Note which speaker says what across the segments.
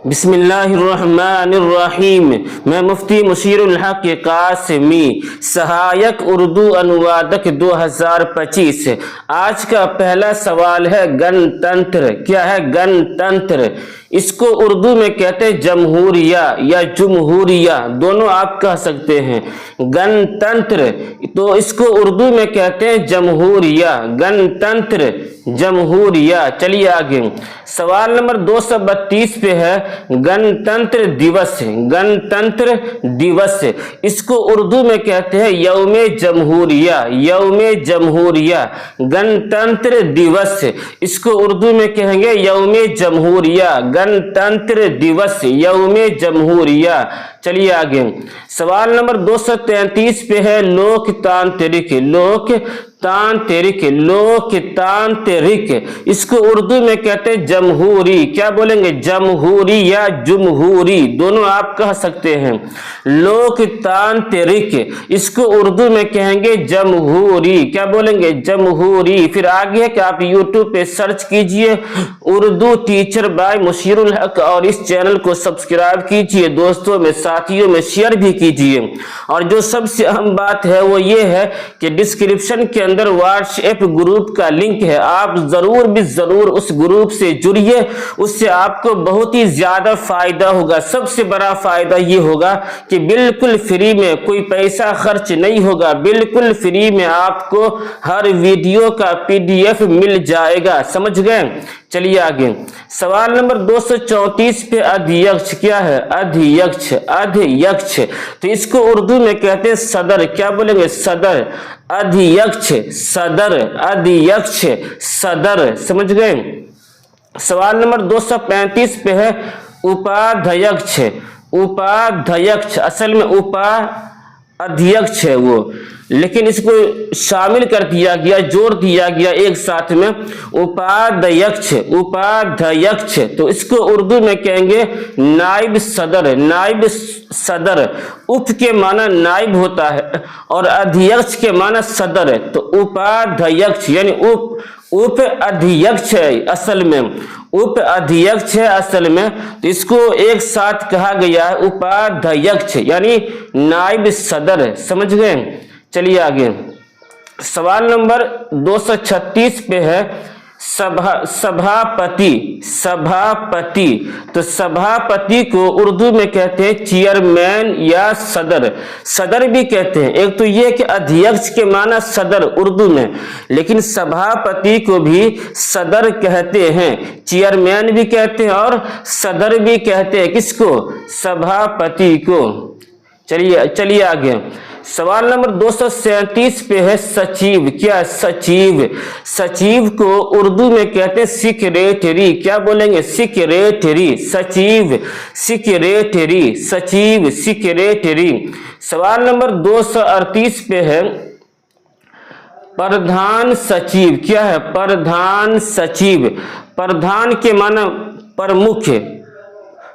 Speaker 1: बिस्मिल्लाहिर्रहमानिर्रहीम। मैं मुफ्ती मुशीरुल हक कासिमी, सहायक उर्दू अनुवादक 2025। आज का पहला सवाल है गणतंत्र। क्या है गणतंत्र? इसको उर्दू में कहते हैं जमहूरिया या जुमहूरिया, दोनों आप कह सकते हैं। गणतंत्र तो इसको उर्दू में कहते हैं जमहूरिया, गणतंत्र जमहूरिया। चलिए आगे, सवाल नंबर 232 पे है गणतंत्र दिवस। गणतंत्र दिवस इसको उर्दू में कहते हैं यौमे जमहूरिया, यौमे जमहूरिया। गणतंत्र दिवस इसको उर्दू में कहेंगे यौमे जमहूरिया, गणतंत्र दिवस यौमे जमहूरिया। चलिए आगे, सवाल नंबर 233 पे है लोकतांत्रिक। लोकतांत्रिक, लोकतांत्रिक इसको उर्दू में कहते हैं जमहूरी। क्या बोलेंगे? जमहूरी या जुमहूरी, दोनों आप कह सकते हैं। लोकतांत्रिक इसको उर्दू में कहेंगे जमहूरी। क्या बोलेंगे? जमहूरी। फिर आगे है कि आप यूट्यूब पे सर्च कीजिए उर्दू टीचर बाय मुशीरुल हक और इस चैनल को सब्सक्राइब कीजिए, दोस्तों में साथियों में शेयर भी कीजिए। और जो सबसे अहम बात है वो ये है कि डिस्क्रिप्शन के अंदर व्हाट्सएप ग्रुप का लिंक है, आप जरूर भी जरूर उस ग्रुप से जुड़िए, उससे आपको बहुत ही ज्यादा फायदा होगा। सबसे बड़ा फायदा ये होगा कि बिल्कुल फ्री में, कोई पैसा खर्च नहीं होगा, बिल्कुल फ्री में आपको हर वीडियो का PDF मिल जाएगा। समझ गए? चलिए आगे, सवाल नंबर 234 पे अध्यक्ष। क्या है? अध्यक्ष, अध्यक्ष तो इसको उर्दू में कहते हैं सदर। क्या बोलेंगे? सदर, अध्यक्ष, सदर, अध्यक्ष, सदर। समझ गए? सवाल नंबर 235 पे है उपाध्यक्ष। उपाध्यक्ष असल में उपाध्यक्ष है वो, लेकिन इसको शामिल कर दिया गया, जोड़ दिया गया एक साथ में, उपाध्यक्ष, उपाध्यक्ष तो इसको उर्दू में कहेंगे नाइब सदर, नाइब सदर। उप के माना नाइब होता है और अध्यक्ष के माना सदर है, तो उपाध्यक्ष यानी उप अध्यक्ष है असल में, उप अध्यक्ष है असल में, तो इसको एक साथ कहा गया है उपाध्यक्ष यानी नाइब सदर। समझ गए? चलिए आगे, सवाल नंबर 236 पे है सभापति। सभापति तो सभापति को उर्दू में कहते हैं चेयरमैन या सदर, सदर भी कहते हैं। एक तो ये कि अध्यक्ष के माना सदर उर्दू में, लेकिन सभापति को भी सदर कहते हैं, चेयरमैन भी कहते हैं और सदर भी कहते हैं। किसको? सभापति को। चलिए आगे, सवाल नंबर 237 पे है सचिव। क्या? सचिव। सचिव को उर्दू में कहते हैं सेक्रेटरी। क्या बोलेंगे? सेक्रेटरी, सचिव, सेक्रेटरी, सचिव, सेक्रेटरी। सवाल नंबर 238 पे है प्रधान सचिव। क्या है? प्रधान सचिव। प्रधान के माना प्रमुख,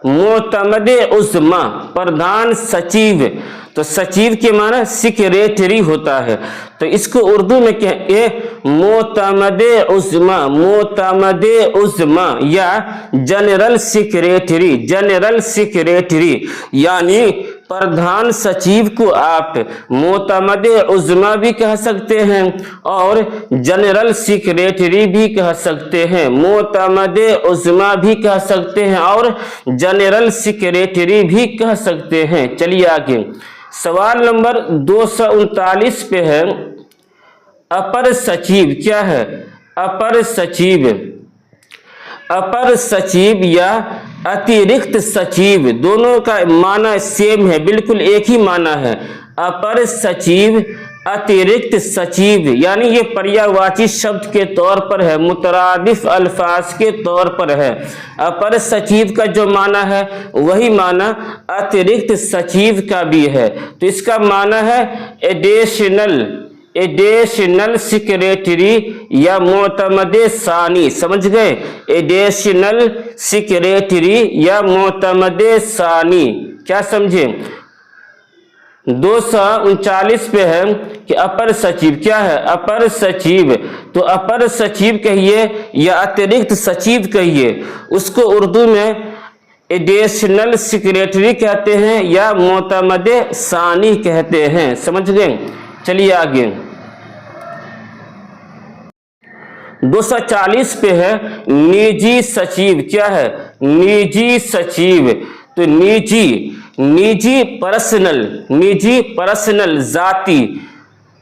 Speaker 1: मोतमदे उज़्मा, प्रधान सचिव तो सचिव के माना सेक्रेटरी होता है, तो इसको उर्दू में कहेंगे मोतमदे उज़्मा, मोतमदे उज़्मा या जनरल सेक्रेटरी, जनरल सेक्रेटरी। यानी प्रधान सचिव को आप मोतमदे उज़्मा भी कह सकते हैं और जनरल सेक्रेटरी भी कह सकते हैं, मोतमदे उज़्मा भी कह सकते हैं और जनरल सेक्रेटरी भी कह सकते हैं। चलिए आगे, सवाल नंबर 239 पे है अपर सचिव। क्या है? अपर सचिव। अपर सचिव या अतिरिक्त सचिव, दोनों का माना सेम है, बिल्कुल एक ही माना है। अपर सचिव, अतिरिक्त सचिव यानी ये पर्यायवाची शब्द के तौर पर है, मुतरादिफ अल्फाज के तौर पर है। अपर सचिव का जो माना है वही माना अतिरिक्त सचिव का भी है, तो इसका माना है एडिशनल, एडिशनल सेक्रेटरी या मोतमदे सानी। समझ गए? एडिशनल सेक्रेटरी या मोतमदे सानी। क्या समझे? 239 पे है कि अपर सचिव। क्या है? अपर सचिव तो अपर सचिव कहिए या अतिरिक्त सचिव कहिए, उसको उर्दू में एडिशनल सेक्रेटरी कहते हैं या मोतमद सानी कहते हैं। समझ गए? चलिए आगे 240 पे है निजी सचिव। क्या है? निजी सचिव। तो निजी पर्सनल जाति,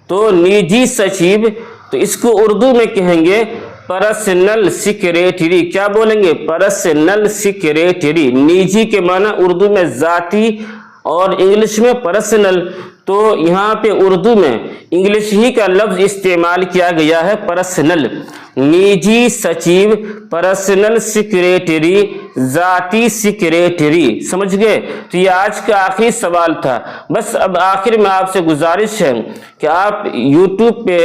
Speaker 1: तो निजी सचिव, तो इसको उर्दू में कहेंगे पर्सनल सेक्रेटरी। क्या बोलेंगे? Personal secretary. निजी के माना उर्दू में जाति और इंग्लिश में पर्सनल। तो यहाँ पे उर्दू में इंग्लिश ही का लफ्ज इस्तेमाल किया गया है, पर्सनल। निजी सचिव, पर्सनल सेक्रेटरी, जाती सेक्रेटरी। समझ गए? तो ये आज का आखिरी सवाल था। बस अब आखिर में आपसे गुजारिश है कि आप YouTube पे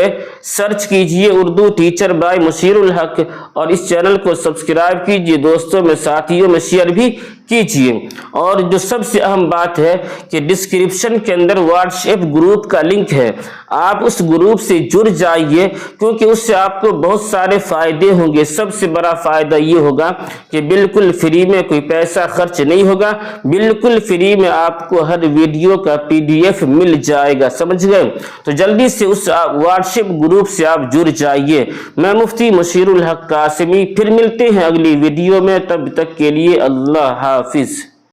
Speaker 1: सर्च कीजिए उर्दू टीचर बाय मुशीरुल हक और इस चैनल को सब्सक्राइब कीजिए, दोस्तों में साथियों में शेयर भी कीजिए। और जो सबसे अहम बात है कि डिस्क्रिप्शन के अंदर व्हाट्सएप ग्रुप का लिंक है, आप उस ग्रुप से जुड़ जाइए, क्योंकि उससे आपको बहुत सारे फायदे होंगे। सबसे बड़ा फायदा ये होगा कि बिल्कुल फ्री में, कोई पैसा खर्च नहीं होगा, बिल्कुल फ्री में आपको हर वीडियो का PDF मिल जाएगा। समझ गए? तो जल्दी से उस व्हाट्सएप ग्रुप से आप जुड़ जाइए। मैं मुफ्ती मुशीरुल हक कासिमी, फिर मिलते हैं अगली वीडियो में, तब तक के लिए अल्लाह हाफिज।